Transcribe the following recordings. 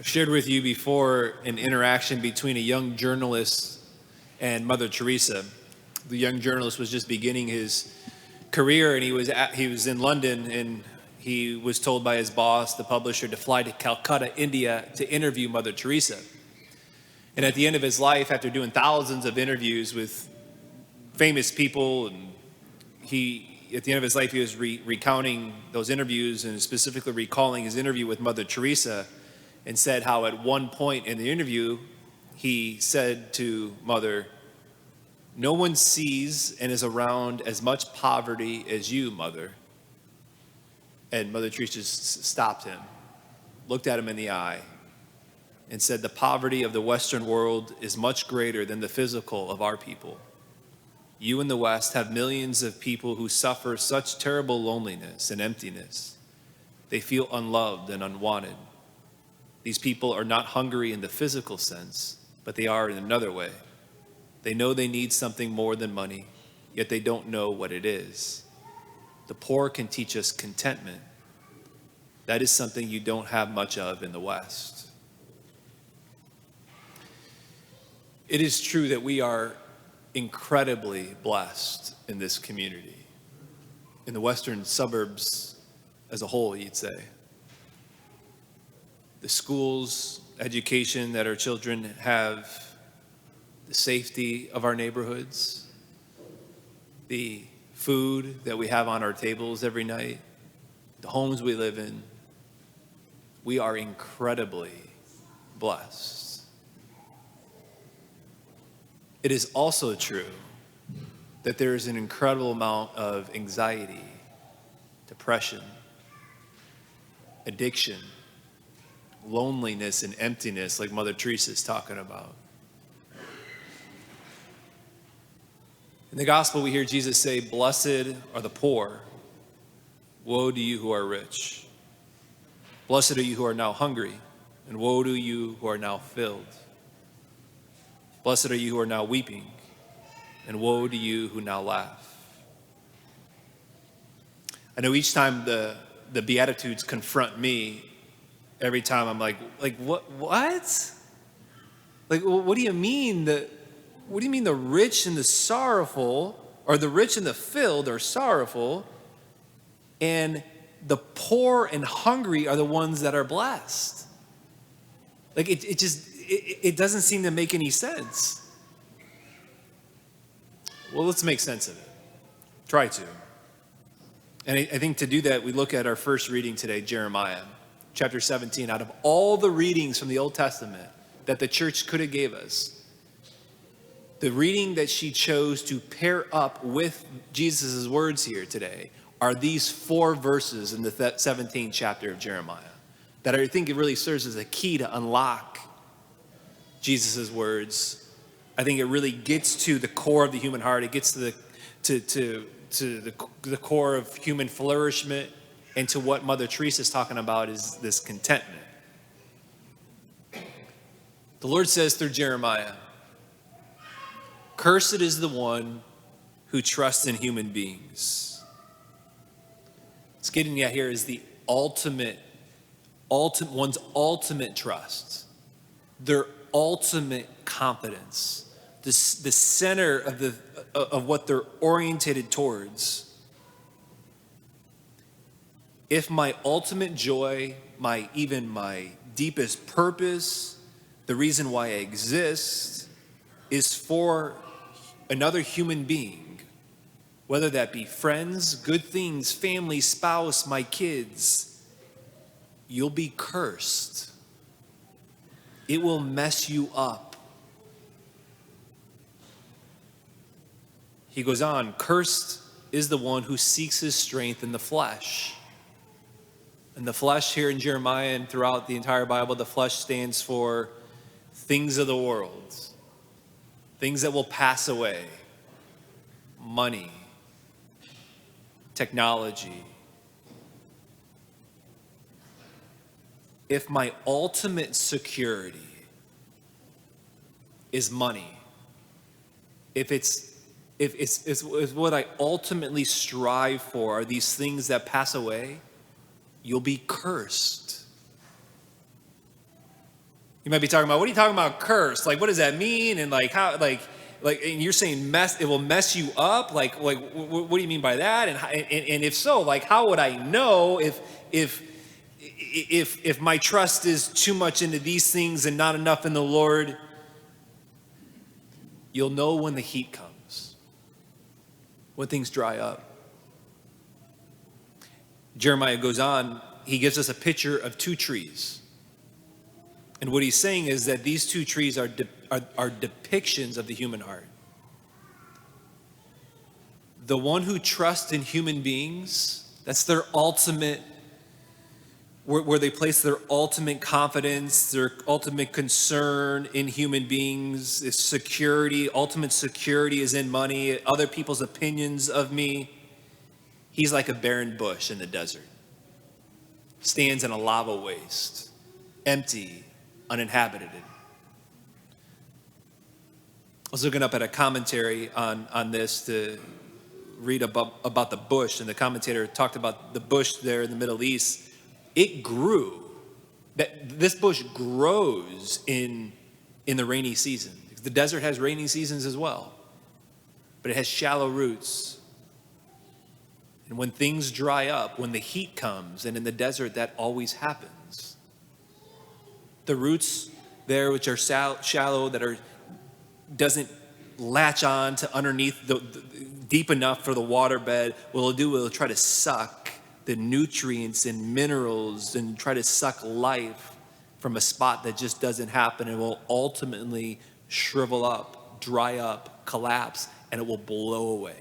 I've shared with you before an interaction between a young journalist and Mother Teresa. The young journalist was just beginning his career, and he was in London, and he was told by his boss, the publisher, to fly to Calcutta, India, to interview Mother Teresa. And at the end of his life, after doing thousands of interviews with famous people, and at the end of his life, he was recounting those interviews and specifically recalling his interview with Mother Teresa, and said how at one point in the interview, he said to Mother, "No one sees and is around as much poverty as you, Mother." And Mother Teresa stopped him, looked at him in the eye, and said, "The poverty of the Western world is much greater than the physical of our people. You in the West have millions of people who suffer such terrible loneliness and emptiness. They feel unloved and unwanted. These people are not hungry in the physical sense, but they are in another way. They know they need something more than money, yet they don't know what it is. The poor can teach us contentment. That is something you don't have much of in the West." It is true that we are incredibly blessed in this community, in the western suburbs as a whole, you'd say. The schools, education that our children have, the safety of our neighborhoods, the food that we have on our tables every night, the homes we live in. We are incredibly blessed. It is also true that there is an incredible amount of anxiety, depression, addiction, loneliness, and emptiness, like Mother Teresa is talking about. In the gospel, we hear Jesus say, "Blessed are the poor. Woe to you who are rich. Blessed are you who are now hungry, and woe to you who are now filled. Blessed are you who are now weeping, and woe to you who now laugh." I know each time the Beatitudes confront me, every time I'm like what? Like, what do you mean what do you mean the rich and the sorrowful, or the rich and the filled are sorrowful, and the poor and hungry are the ones that are blessed? Like, it doesn't seem to make any sense. Well, let's make sense of it. Try to. And I think to do that, we look at our first reading today, Jeremiah, chapter 17. Out of all the readings from the Old Testament that the church could have gave us, the reading that she chose to pair up with Jesus' words here today are these 4 verses in the 17th chapter of Jeremiah that I think it really serves as a key to unlock Jesus' words. I think it really gets to the core of the human heart. It gets to the core of human flourishment, and to what Mother Teresa is talking about is this contentment. The Lord says through Jeremiah, "Cursed is the one who trusts in human beings." What's getting at here is the one's ultimate trust, their ultimate confidence, the center of what they're orientated towards. If my ultimate joy, my deepest purpose, the reason why I exist, is for another human being, whether that be friends, good things, family, spouse, my kids, you'll be cursed. It will mess you up. He goes on, "Cursed is the one who seeks his strength in the flesh." And the flesh here in Jeremiah and throughout the entire Bible, the flesh stands for things of the world, things that will pass away, money, technology. If my ultimate security is money, if what I ultimately strive for are these things that pass away, you'll be cursed. You might be talking about, what are you talking about, curse? Like, what does that mean? And like, how, and you're saying it will mess you up? What do you mean by that? And if so, like, how would I know if my trust is too much into these things and not enough in the Lord? You'll know when the heat comes, when things dry up. Jeremiah goes on, he gives us a picture of two trees. And what he's saying is that these two trees are depictions of the human heart. The one who trusts in human beings, that's their ultimate, where they place their ultimate confidence, their ultimate concern in human beings, is security. Ultimate security is in money, other people's opinions of me. He's like a barren bush in the desert, stands in a lava waste, empty, uninhabited. I was looking up at a commentary on this to read about the bush, and the commentator talked about the bush there in the Middle East. It grew. This bush grows in the rainy season. The desert has rainy seasons as well, but it has shallow roots. And when things dry up, when the heat comes, and in the desert that always happens, the roots there, which are shallow, doesn't latch on to underneath deep enough for the waterbed, what it'll do, it'll try to suck the nutrients and minerals and try to suck life from a spot that just doesn't happen, and will ultimately shrivel up, dry up, collapse, and it will blow away.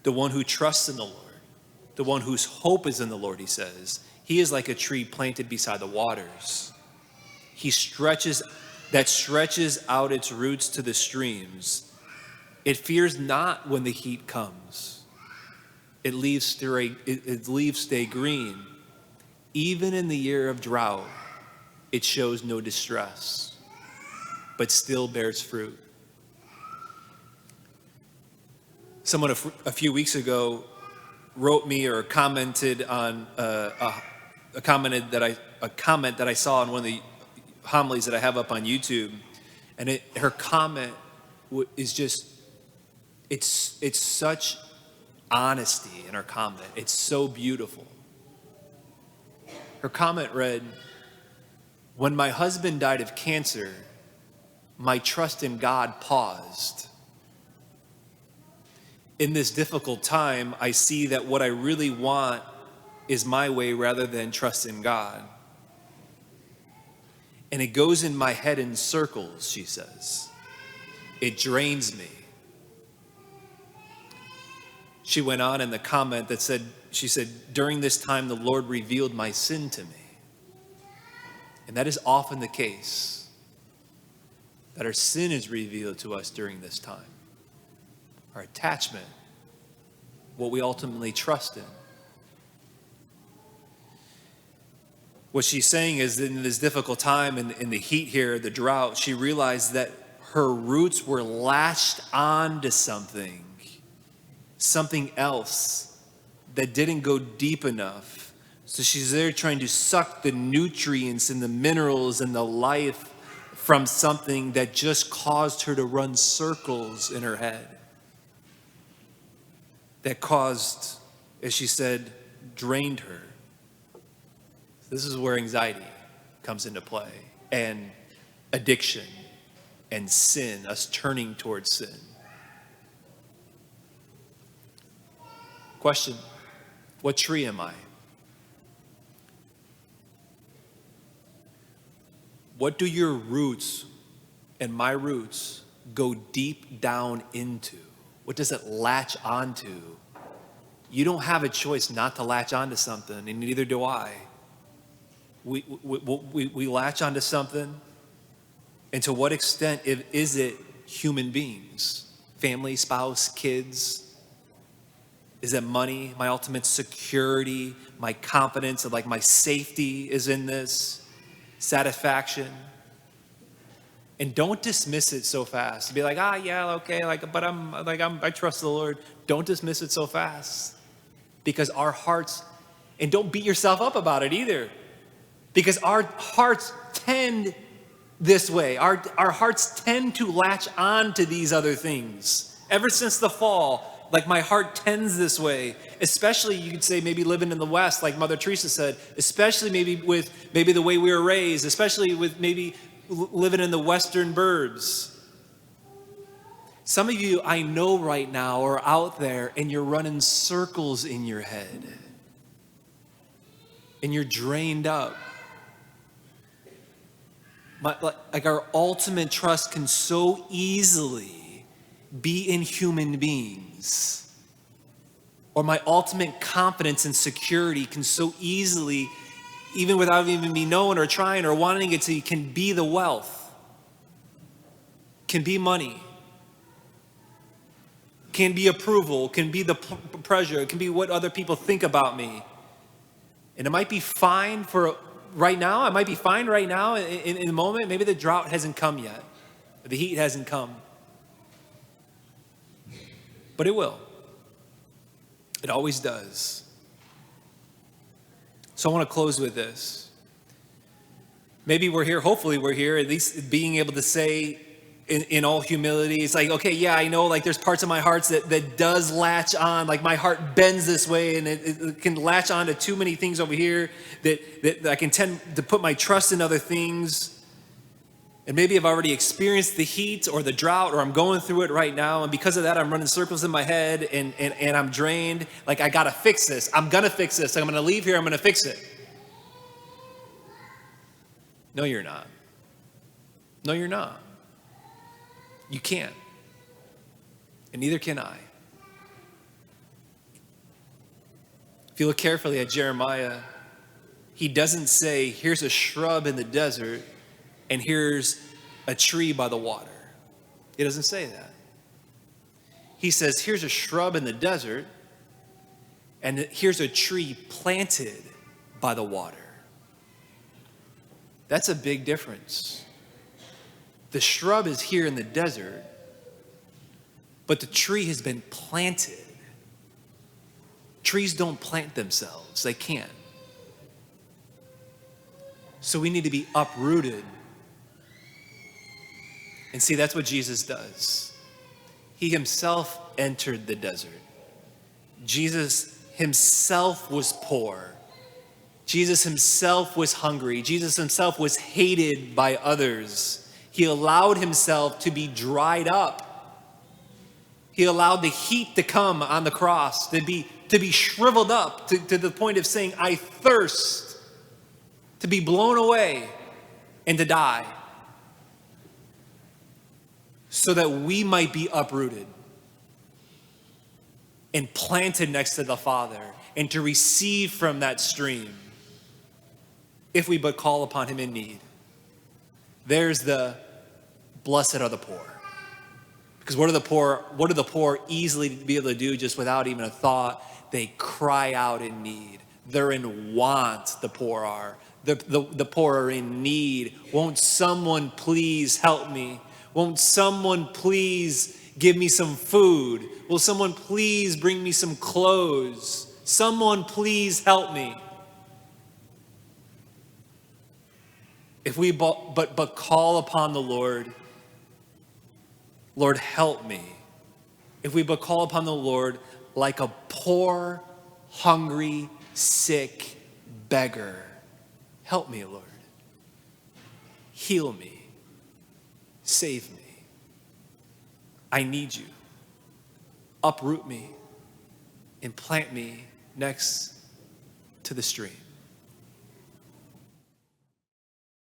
The one who trusts in the Lord, the one whose hope is in the Lord, he says, he is like a tree planted beside the waters. He stretches out its roots to the streams. It fears not when the heat comes. Its leaves stay green. Even in the year of drought, it shows no distress, but still bears fruit. Someone a few weeks ago wrote me or commented on a comment that I saw on one of the homilies that I have up on YouTube, and her comment is just, it's such honesty in her comment. It's so beautiful. Her comment read, "When my husband died of cancer, my trust in God paused. In this difficult time, I see that what I really want is my way rather than trust in God. And it goes in my head in circles," she says. "It drains me." She went on in the comment that said, she said, "During this time, the Lord revealed my sin to me." And that is often the case, that our sin is revealed to us during this time. Our attachment, what we ultimately trust in. What she's saying is that in this difficult time, in the heat here, the drought, she realized that her roots were latched on to something else that didn't go deep enough. So she's there trying to suck the nutrients and the minerals and the life from something that just caused her to run circles in her head. That caused, as she said, drained her. This is where anxiety comes into play, and addiction, and sin, us turning towards sin. Question, what tree am I? What do your roots and my roots go deep down into? What does it latch onto? You don't have a choice not to latch onto something, and neither do I. We latch onto something, and to what extent is it human beings? Family, spouse, kids? Is it money, my ultimate security, my confidence, like my safety is in this? Satisfaction? And don't dismiss it so fast. Be like, yeah, okay, but I trust the Lord. Don't dismiss it so fast, because our hearts And don't beat yourself up about it either. Because our hearts tend this way. Our hearts tend to latch on to these other things. Ever since the fall, like my heart tends this way. Especially, you could say, maybe living in the West, like Mother Teresa said. Especially maybe with maybe the way we were raised. Especially with maybe living in the Western burbs. Some of you, I know right now, are out there and you're running circles in your head. And you're drained up. Like our ultimate trust can so easily be in human beings. Or my ultimate confidence and security can so easily, even without even me knowing or trying or wanting it to, can be the wealth. Can be money. Can be approval. Can be the pleasure. It can be what other people think about me. And it might be fine for right now. It might be fine right now in the moment. Maybe the drought hasn't come yet. The heat hasn't come. But it will. It always does. So I want to close with this. Maybe we're here, hopefully we're here, at least being able to say in all humility, it's like, okay, yeah, I know, like there's parts of my heart that does latch on, like my heart bends this way and it can latch on to too many things over here that I can tend to put my trust in other things. And maybe I've already experienced the heat or the drought, or I'm going through it right now. And because of that, I'm running circles in my head and I'm drained. Like, I got to fix this. I'm going to fix this. I'm going to leave here. I'm going to fix it. No, you're not. No, you're not. You can't. And neither can I. If you look carefully at Jeremiah, he doesn't say, here's a shrub in the desert and here's a tree by the water. He doesn't say that. He says, here's a shrub in the desert and here's a tree planted by the water. That's a big difference. The shrub is here in the desert, but the tree has been planted. Trees don't plant themselves. They can't. So we need to be uprooted. And see, that's what Jesus does. He himself entered the desert. Jesus himself was poor. Jesus himself was hungry. Jesus himself was hated by others. He allowed himself to be dried up. He allowed the heat to come on the cross, to be shriveled up to the point of saying, I thirst, to be blown away and to die, so that we might be uprooted and planted next to the Father and to receive from that stream if we but call upon him in need. There's the blessed are the poor. Because what do the poor easily be able to do just without even a thought? They cry out in need. They're in want, the poor are. The poor are in need. Won't someone please help me? Won't someone please give me some food? Will someone please bring me some clothes? Someone please help me. If we but call upon the Lord, Lord, help me. If we but call upon the Lord like a poor, hungry, sick beggar, help me, Lord. Heal me. Save me. I need you. Uproot me and plant me next to the stream.